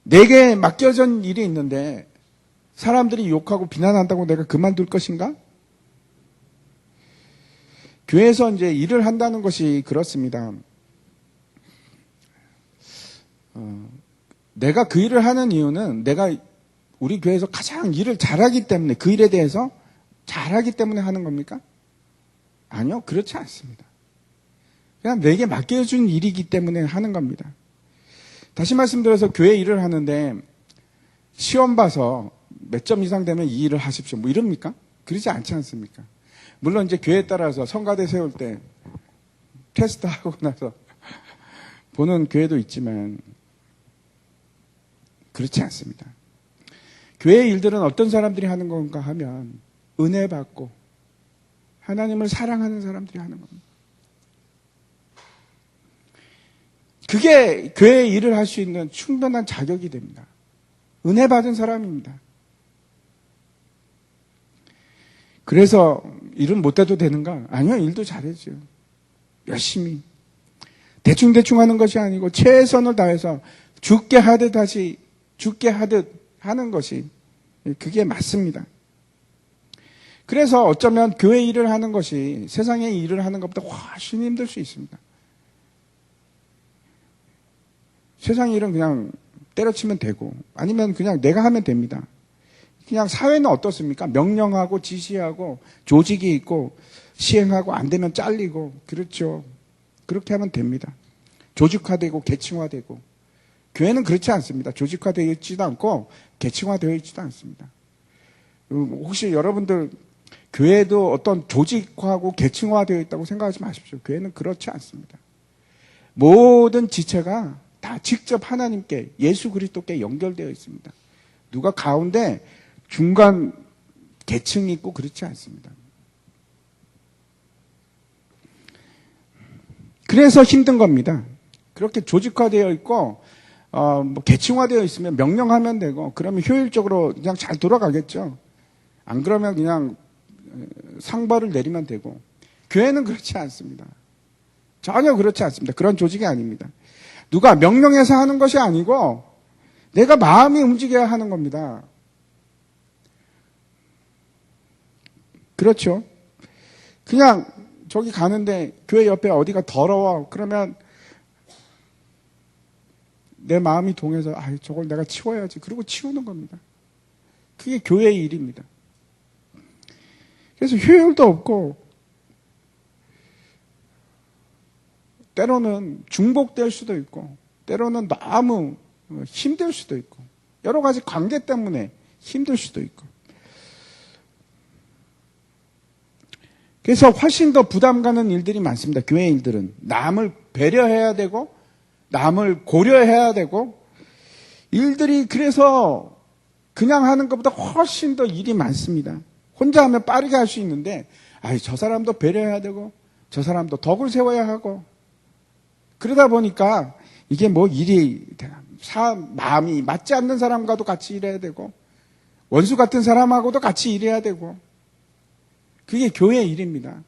내게 맡겨진 일이 있는데 사람들이 욕하고 비난한다고 내가 그만둘 것인가? 교회에서 이제 일을 한다는 것이 그렇습니다. 내가 그 일을 하는 이유는 내가 우리 교회에서 가장 일을 잘하기 때문에 그 일에 대해서 잘하기 때문에 하는 겁니까? 아니요, 그렇지 않습니다. 그냥 내게 맡겨준 일이기 때문에 하는 겁니다. 다시 말씀드려서 교회 일을 하는데 시험 봐서 몇 점 이상 되면 이 일을 하십시오. 뭐 이럽니까? 그러지 않지 않습니까? 물론 이제 교회에 따라서 성가대 세울 때 테스트하고 나서 보는 교회도 있지만 그렇지 않습니다. 교회 일들은 어떤 사람들이 하는 건가 하면 은혜 받고 하나님을 사랑하는 사람들이 하는 겁니다. 그게 교회 일을 할 수 있는 충분한 자격이 됩니다. 은혜 받은 사람입니다. 그래서 일은 못해도 되는가? 아니요, 일도 잘해죠. 열심히. 대충대충 하는 것이 아니고 최선을 다해서 죽게 하듯 하는 것이 그게 맞습니다. 그래서 어쩌면 교회 일을 하는 것이 세상의 일을 하는 것보다 훨씬 힘들 수 있습니다. 세상 일은 그냥 때려치면 되고 아니면 그냥 내가 하면 됩니다. 그냥 사회는 어떻습니까? 명령하고 지시하고 조직이 있고 시행하고 안 되면 잘리고 그렇죠. 그렇게 하면 됩니다. 조직화되고 계층화되고 교회는 그렇지 않습니다. 조직화되어 있지도 않고 계층화되어 있지도 않습니다. 혹시 여러분들 교회도 어떤 조직화하고 계층화되어 있다고 생각하지 마십시오. 교회는 그렇지 않습니다. 모든 지체가 다 직접 하나님께 예수 그리스도께 연결되어 있습니다. 누가 가운데 중간 계층이 있고 그렇지 않습니다. 그래서 힘든 겁니다. 그렇게 조직화되어 있고 계층화되어 있으면 명령하면 되고 그러면 효율적으로 그냥 잘 돌아가겠죠. 안 그러면 그냥 상벌을 내리면 되고 교회는 그렇지 않습니다. 전혀 그렇지 않습니다. 그런 조직이 아닙니다. 누가 명령해서 하는 것이 아니고 내가 마음이 움직여야 하는 겁니다. 그렇죠. 그냥 저기 가는데 교회 옆에 어디가 더러워. 그러면 내 마음이 동해서 저걸 내가 치워야지. 그리고 치우는 겁니다. 그게 교회의 일입니다. 그래서 효율도 없고 때로는 중복될 수도 있고 때로는 너무 힘들 수도 있고 여러 가지 관계 때문에 힘들 수도 있고 그래서 훨씬 더 부담 가는 일들이 많습니다. 교회 일들은 남을 배려해야 되고 남을 고려해야 되고 일들이 그래서 그냥 하는 것보다 훨씬 더 일이 많습니다. 혼자 하면 빠르게 할 수 있는데 저 사람도 배려해야 되고 저 사람도 덕을 세워야 하고 그러다 보니까 이게 뭐 일이 마음이 맞지 않는 사람과도 같이 일해야 되고 원수 같은 사람하고도 같이 일해야 되고 그게 교회의 일입니다.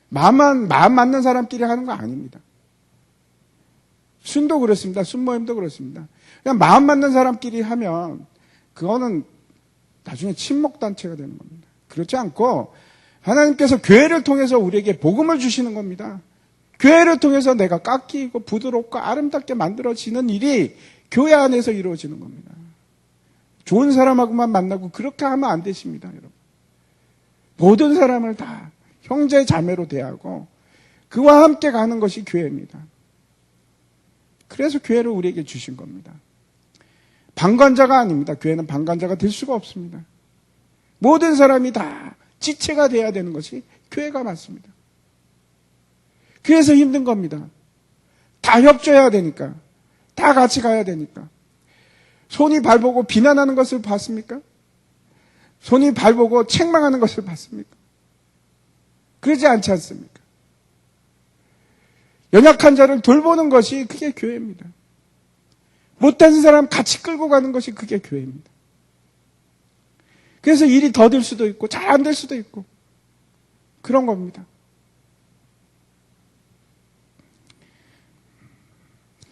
마음 맞는 사람끼리 하는 거 아닙니다. 순도 그렇습니다. 순모임도 그렇습니다. 그냥 마음 맞는 사람끼리 하면 그거는 나중에 친목단체가 되는 겁니다. 그렇지 않고 하나님께서 교회를 통해서 우리에게 복음을 주시는 겁니다. 교회를 통해서 내가 깎이고 부드럽고 아름답게 만들어지는 일이 교회 안에서 이루어지는 겁니다. 좋은 사람하고만 만나고 그렇게 하면 안 되십니다, 여러분. 모든 사람을 다 형제 자매로 대하고 그와 함께 가는 것이 교회입니다. 그래서 교회를 우리에게 주신 겁니다. 방관자가 아닙니다. 교회는 방관자가 될 수가 없습니다. 모든 사람이 다 지체가 돼야 되는 것이 교회가 맞습니다. 그래서 힘든 겁니다. 다 협조해야 되니까. 다 같이 가야 되니까. 손이 발보고 비난하는 것을 봤습니까? 손이 발보고 책망하는 것을 봤습니까? 그러지 않지 않습니까? 연약한 자를 돌보는 것이 그게 교회입니다. 못하는 사람 같이 끌고 가는 것이 그게 교회입니다. 그래서 일이 더딜 수도 있고 잘 안 될 수도 있고 그런 겁니다.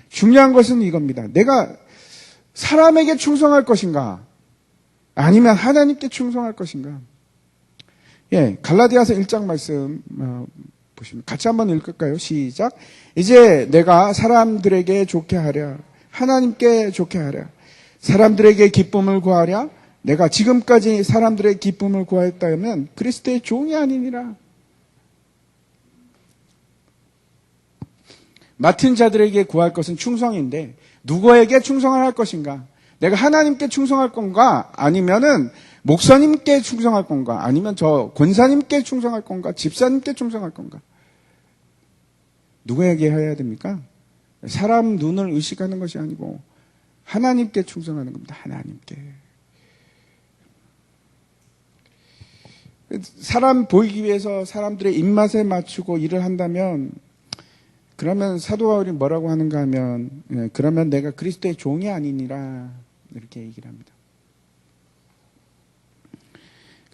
중요한 것은 이겁니다. 내가 사람에게 충성할 것인가 아니면 하나님께 충성할 것인가. 갈라디아서 1장 말씀 보시면 같이 한번 읽을까요? 시작. 이제 내가 사람들에게 좋게 하랴 하나님께 좋게 하랴 사람들에게 기쁨을 구하랴 내가 지금까지 사람들의 기쁨을 구하였다면 그리스도의 종이 아니니라. 맡은 자들에게 구할 것은 충성인데 누구에게 충성을 할 것인가? 내가 하나님께 충성할 건가? 아니면은 목사님께 충성할 건가? 아니면 저 권사님께 충성할 건가? 집사님께 충성할 건가? 누구에게 해야 됩니까? 사람 눈을 의식하는 것이 아니고 하나님께 충성하는 겁니다. 하나님께. 사람 보이기 위해서 사람들의 입맛에 맞추고 일을 한다면 그러면 사도 바울이 뭐라고 하는가 하면, 그러면 내가 그리스도의 종이 아니니라. 이렇게 얘기를 합니다.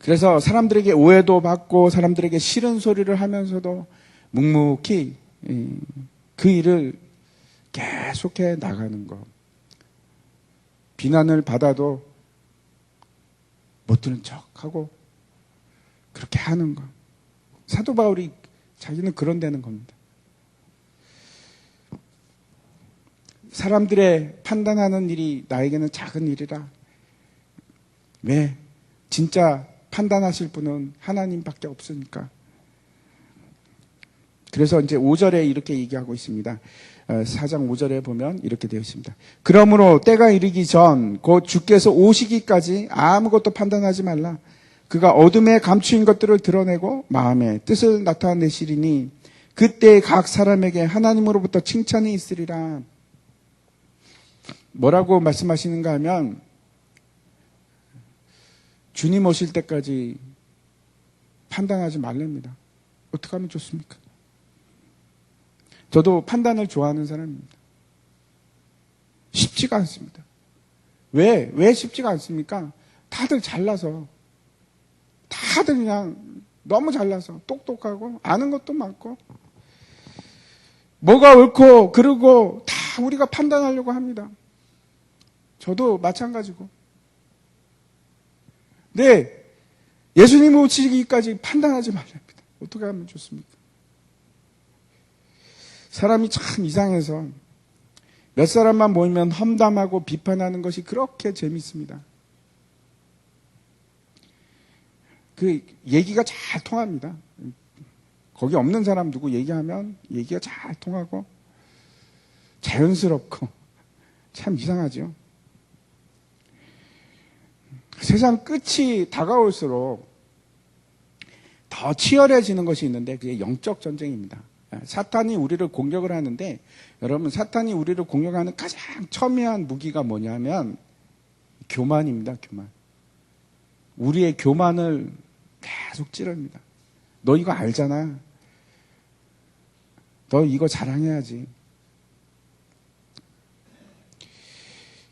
그래서 사람들에게 오해도 받고 사람들에게 싫은 소리를 하면서도 묵묵히 그 일을 계속해 나가는 것. 비난을 받아도 못 들은 척하고 그렇게 하는 것. 사도 바울이 자기는 그런 데는 겁니다. 사람들의 판단하는 일이 나에게는 작은 일이라. 왜? 진짜 판단하실 분은 하나님밖에 없으니까. 그래서 이제 5절에 이렇게 얘기하고 있습니다. 4장 5절에 보면 이렇게 되어 있습니다. 그러므로 때가 이르기 전 곧 주께서 오시기까지 아무것도 판단하지 말라. 그가 어둠에 감추인 것들을 드러내고 마음의 뜻을 나타내시리니 그때 각 사람에게 하나님으로부터 칭찬이 있으리라. 뭐라고 말씀하시는가 하면 주님 오실 때까지 판단하지 말랍니다. 어떻게 하면 좋습니까? 저도 판단을 좋아하는 사람입니다. 쉽지가 않습니다. 왜 쉽지가 않습니까? 다들 잘나서, 다들 그냥 너무 잘나서 똑똑하고 아는 것도 많고 뭐가 옳고 그르고 다 우리가 판단하려고 합니다. 저도 마찬가지고. 네, 예수님 오시기까지 판단하지 말랍니다. 어떻게 하면 좋습니까? 사람이 참 이상해서 몇 사람만 모이면 험담하고 비판하는 것이 그렇게 재밌습니다. 그 얘기가 잘 통합니다. 거기 없는 사람 누구 얘기하면 얘기가 잘 통하고 자연스럽고 참 이상하죠. 세상 끝이 다가올수록 더 치열해지는 것이 있는데 그게 영적 전쟁입니다. 사탄이 우리를 공격을 하는데 여러분 사탄이 우리를 공격하는 가장 첨예한 무기가 뭐냐면 교만입니다. 교만. 우리의 교만을 계속 찌릅니다. 너 이거 알잖아. 너 이거 자랑해야지.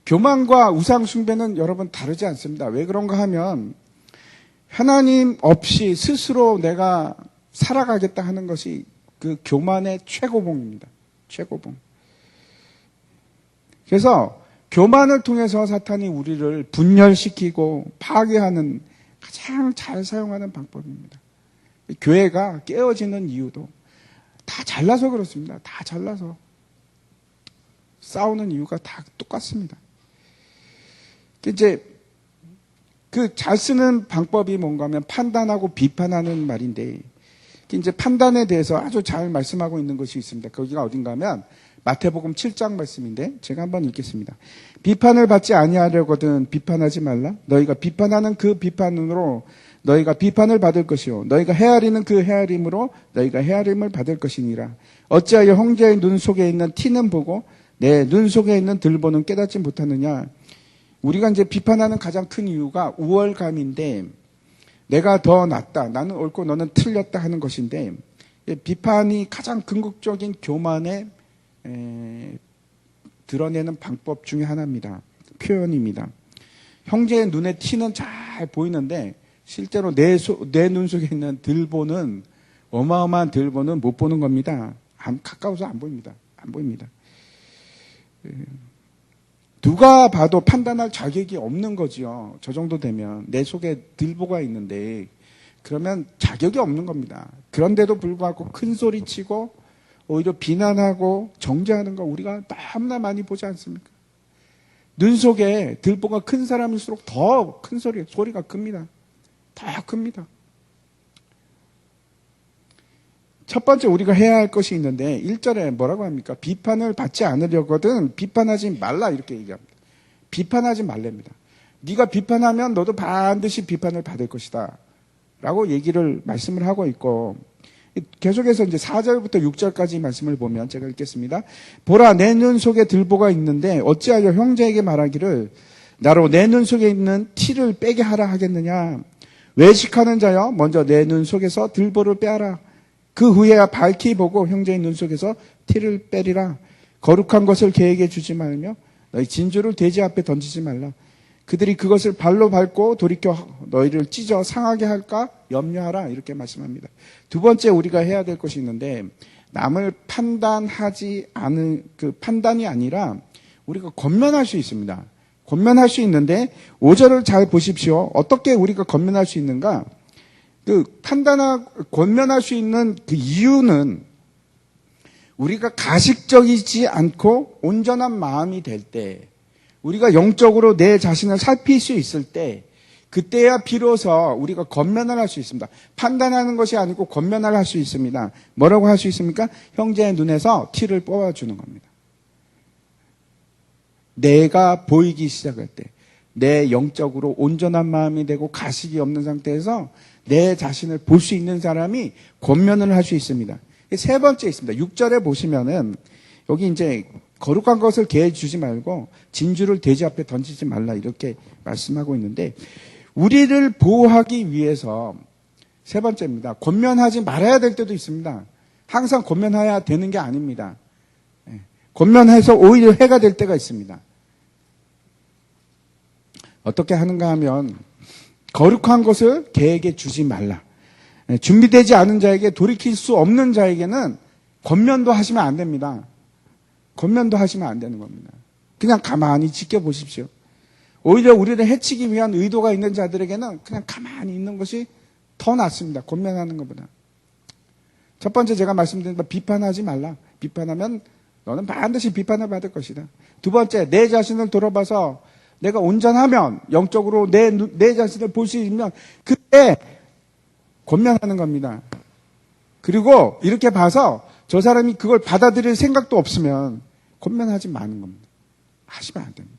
교만과 우상 숭배는 여러분 다르지 않습니다. 왜 그런가 하면 하나님 없이 스스로 내가 살아가겠다 하는 것이 그 교만의 최고봉입니다. 최고봉. 그래서 교만을 통해서 사탄이 우리를 분열시키고 파괴하는 가장 잘 사용하는 방법입니다. 교회가 깨어지는 이유도 다 잘나서 그렇습니다. 다 잘나서. 싸우는 이유가 다 똑같습니다. 이제 그 잘 쓰는 방법이 뭔가 하면 판단하고 비판하는 말인데 이제 판단에 대해서 아주 잘 말씀하고 있는 것이 있습니다. 거기가 어딘가 하면 마태복음 7장 말씀인데 제가 한번 읽겠습니다. 비판을 받지 아니하려거든 비판하지 말라. 너희가 비판하는 그 비판으로 너희가 비판을 받을 것이요 너희가 헤아리는 그 헤아림으로 너희가 헤아림을 받을 것이니라. 어찌하여 형제의 눈 속에 있는 티는 보고 내 눈 속에 있는 들보는 깨닫지 못하느냐. 우리가 이제 비판하는 가장 큰 이유가 우월감인데 내가 더 낫다. 나는 옳고 너는 틀렸다 하는 것인데 비판이 가장 궁극적인 교만에 드러내는 방법 중에 하나입니다. 표현입니다. 형제의 눈에 티는 잘 보이는데 실제로 내 눈 속에 있는 들보는 어마어마한 들보는 못 보는 겁니다. 가까워서 안 보입니다. 안 보입니다. 누가 봐도 판단할 자격이 없는 거지요. 저 정도 되면 내 속에 들보가 있는데 그러면 자격이 없는 겁니다. 그런데도 불구하고 큰 소리 치고 오히려 비난하고 정죄하는 거 우리가 너무나 많이 보지 않습니까? 눈 속에 들보가 큰 사람일수록 더 큰 소리가 큽니다. 더 큽니다. 첫 번째 우리가 해야 할 것이 있는데 1절에 뭐라고 합니까? 비판을 받지 않으려거든 비판하지 말라 이렇게 얘기합니다. 비판하지 말랍니다. 네가 비판하면 너도 반드시 비판을 받을 것이다 라고 말씀을 하고 있고 계속해서 이제 4절부터 6절까지 말씀을 보면 제가 읽겠습니다. 보라 내 눈 속에 들보가 있는데 어찌하여 형제에게 말하기를 나로 내 눈 속에 있는 티를 빼게 하라 하겠느냐. 외식하는 자여 먼저 내 눈 속에서 들보를 빼라. 그 후에야 밝히 보고 형제의 눈 속에서 티를 빼리라. 거룩한 것을 개에게 주지 말며 너희 진주를 돼지 앞에 던지지 말라. 그들이 그것을 발로 밟고 돌이켜 너희를 찢어 상하게 할까 염려하라. 이렇게 말씀합니다. 두 번째 우리가 해야 될 것이 있는데, 남을 판단하지 않은 그 판단이 아니라 우리가 권면할 수 있습니다. 권면할 수 있는데 5절을 잘 보십시오. 어떻게 우리가 권면할 수 있는가? 권면할 수 있는 그 이유는 우리가 가식적이지 않고 온전한 마음이 될 때, 우리가 영적으로 내 자신을 살필 수 있을 때, 그때야 비로소 우리가 권면을 할 수 있습니다. 판단하는 것이 아니고 권면을 할 수 있습니다. 뭐라고 할 수 있습니까? 형제의 눈에서 티를 뽑아주는 겁니다. 내가 보이기 시작할 때, 내 영적으로 온전한 마음이 되고 가식이 없는 상태에서 내 자신을 볼 수 있는 사람이 권면을 할 수 있습니다. 세 번째 있습니다. 6절에 보시면은 여기 이제 거룩한 것을 개에 주지 말고 진주를 돼지 앞에 던지지 말라 이렇게 말씀하고 있는데, 우리를 보호하기 위해서 세 번째입니다. 권면하지 말아야 될 때도 있습니다. 항상 권면해야 되는 게 아닙니다. 권면해서 오히려 해가 될 때가 있습니다. 어떻게 하는가 하면 거룩한 것을 개에게 주지 말라. 준비되지 않은 자에게, 돌이킬 수 없는 자에게는 권면도 하시면 안 됩니다. 권면도 하시면 안 되는 겁니다. 그냥 가만히 지켜보십시오. 오히려 우리를 해치기 위한 의도가 있는 자들에게는 그냥 가만히 있는 것이 더 낫습니다. 권면하는 것보다. 첫 번째 제가 말씀드린 거, 비판하지 말라. 비판하면 너는 반드시 비판을 받을 것이다. 두 번째, 내 자신을 돌아봐서 내가 온전하면, 영적으로 내 자신을 볼 수 있으면 그때 권면하는 겁니다. 그리고 이렇게 봐서 저 사람이 그걸 받아들일 생각도 없으면 권면하지 마는 겁니다. 하시면 안 됩니다.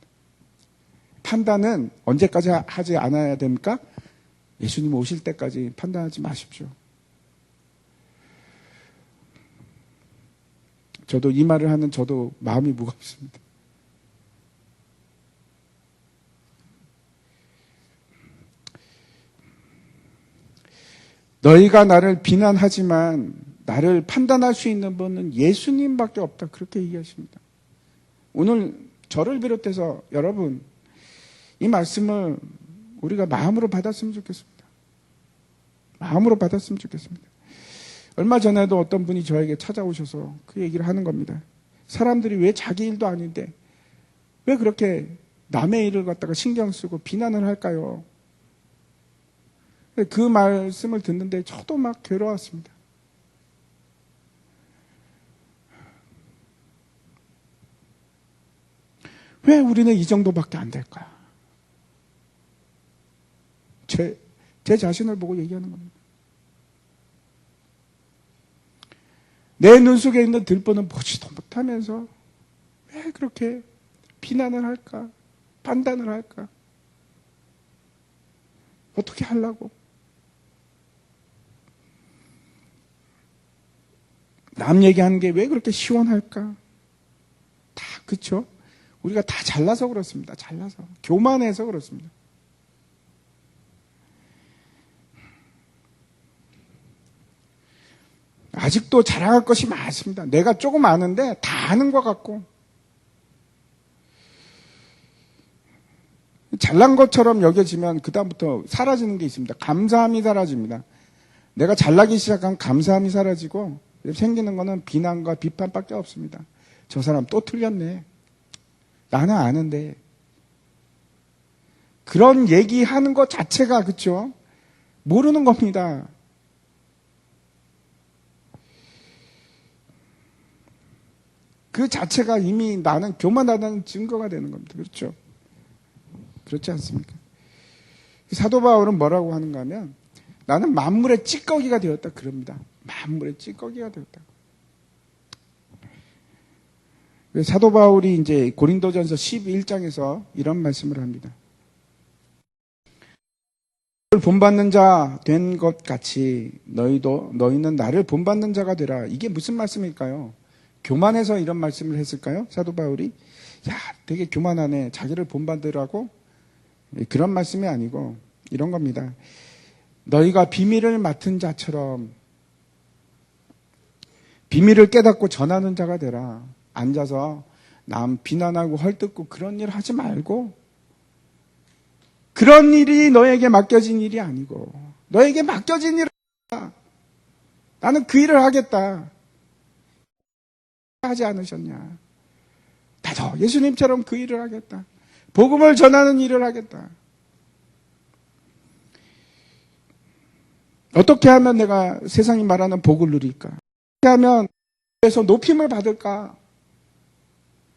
판단은 언제까지 하지 않아야 됩니까? 예수님 오실 때까지 판단하지 마십시오. 저도 이 말을 하는 저도 마음이 무겁습니다. 너희가 나를 비난하지만 나를 판단할 수 있는 분은 예수님밖에 없다. 그렇게 얘기하십니다. 오늘 저를 비롯해서 여러분, 이 말씀을 우리가 마음으로 받았으면 좋겠습니다. 마음으로 받았으면 좋겠습니다. 얼마 전에도 어떤 분이 저에게 찾아오셔서 그 얘기를 하는 겁니다. 사람들이 왜 자기 일도 아닌데 왜 그렇게 남의 일을 갖다가 신경 쓰고 비난을 할까요? 그 말씀을 듣는데 저도 막 괴로웠습니다. 왜 우리는 이 정도밖에 안 될까? 제 자신을 보고 얘기하는 겁니다. 내 눈 속에 있는 들보는 보지도 못하면서 왜 그렇게 비난을 할까? 판단을 할까? 어떻게 하려고? 남 얘기하는 게 왜 그렇게 시원할까? 다 그렇죠? 우리가 다 잘나서 그렇습니다. 잘나서. 교만해서 그렇습니다. 아직도 자랑할 것이 많습니다. 내가 조금 아는데 다 아는 것 같고, 잘난 것처럼 여겨지면 그다음부터 사라지는 게 있습니다. 감사함이 사라집니다. 내가 잘나기 시작하면 감사함이 사라지고 생기는 거는 비난과 비판밖에 없습니다. 저 사람 또 틀렸네. 나는 아는데. 그런 얘기하는 것 자체가, 그렇죠? 모르는 겁니다. 그 자체가 이미 나는 교만하다는 증거가 되는 겁니다. 그렇죠? 그렇지 않습니까? 사도 바울은 뭐라고 하는가 하면 나는 만물의 찌꺼기가 되었다 그럽니다. 만물의 찌꺼기가 되었다. 사도 바울이 이제 고린도전서 11장에서 이런 말씀을 합니다. 본받는 자 된 것 같이 너희는 나를 본받는 자가 되라. 이게 무슨 말씀일까요? 교만해서 이런 말씀을 했을까요? 사도 바울이 야, 되게 교만하네. 자기를 본받으라고? 그런 말씀이 아니고 이런 겁니다. 너희가 비밀을 맡은 자처럼 비밀을 깨닫고 전하는 자가 되라. 앉아서 남 비난하고 헐뜯고 그런 일 하지 말고, 그런 일이 너에게 맡겨진 일이 아니고 너에게 맡겨진 일을 하라. 나는 그 일을 하겠다. 하지 않으셨냐? 나도 예수님처럼 그 일을 하겠다. 복음을 전하는 일을 하겠다. 어떻게 하면 내가 세상이 말하는 복을 누릴까? 어떻게 하면 그래서 높임을 받을까?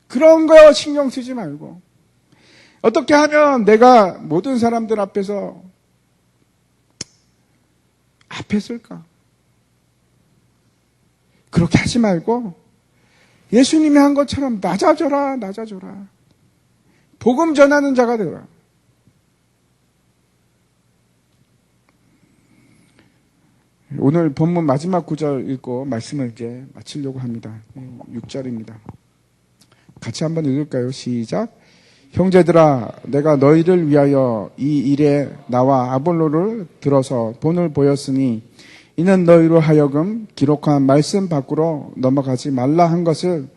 그런 거 신경 쓰지 말고, 어떻게 하면 내가 모든 사람들 앞에서 앞에 쓸까? 그렇게 하지 말고 예수님이 한 것처럼 낮아져라, 낮아져라. 복음 전하는 자가 되라. 오늘 본문 마지막 구절 읽고 말씀을 이제 마치려고 합니다. 6절입니다. 같이 한번 읽을까요? 시작. 형제들아, 내가 너희를 위하여 이 일에 나와 아볼로를 들어서 본을 보였으니 이는 너희로 하여금 기록한 말씀 밖으로 넘어가지 말라 한 것을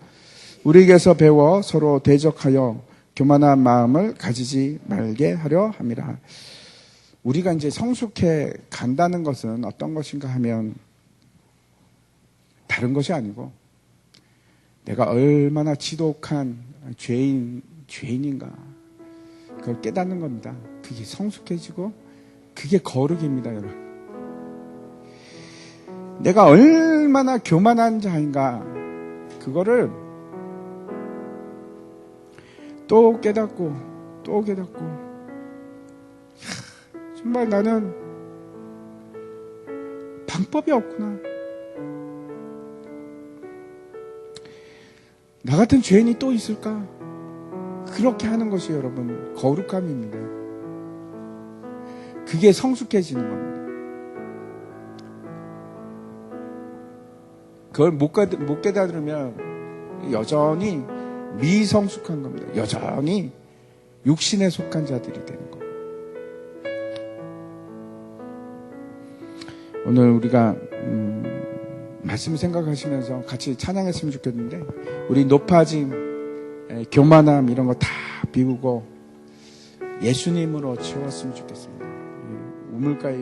우리에게서 배워 서로 대적하여 교만한 마음을 가지지 말게 하려 함이라. 우리가 이제 성숙해 간다는 것은 어떤 것인가 하면 다른 것이 아니고 내가 얼마나 지독한 죄인인가 그걸 깨닫는 겁니다. 그게 성숙해지고 그게 거룩입니다, 여러분. 내가 얼마나 교만한 자인가 그거를 또 깨닫고 또 깨닫고, 정말 나는 방법이 없구나. 나 같은 죄인이 또 있을까? 그렇게 하는 것이 여러분 거룩함입니다. 그게 성숙해지는 겁니다. 그걸 못 깨달으면 여전히 미성숙한 겁니다. 여전히 육신에 속한 자들이 되는 겁니다. 오늘 우리가 말씀 생각하시면서 같이 찬양했으면 좋겠는데, 우리 높아짐, 교만함 이런 거 다 비우고 예수님으로 채웠으면 좋겠습니다. 우물가에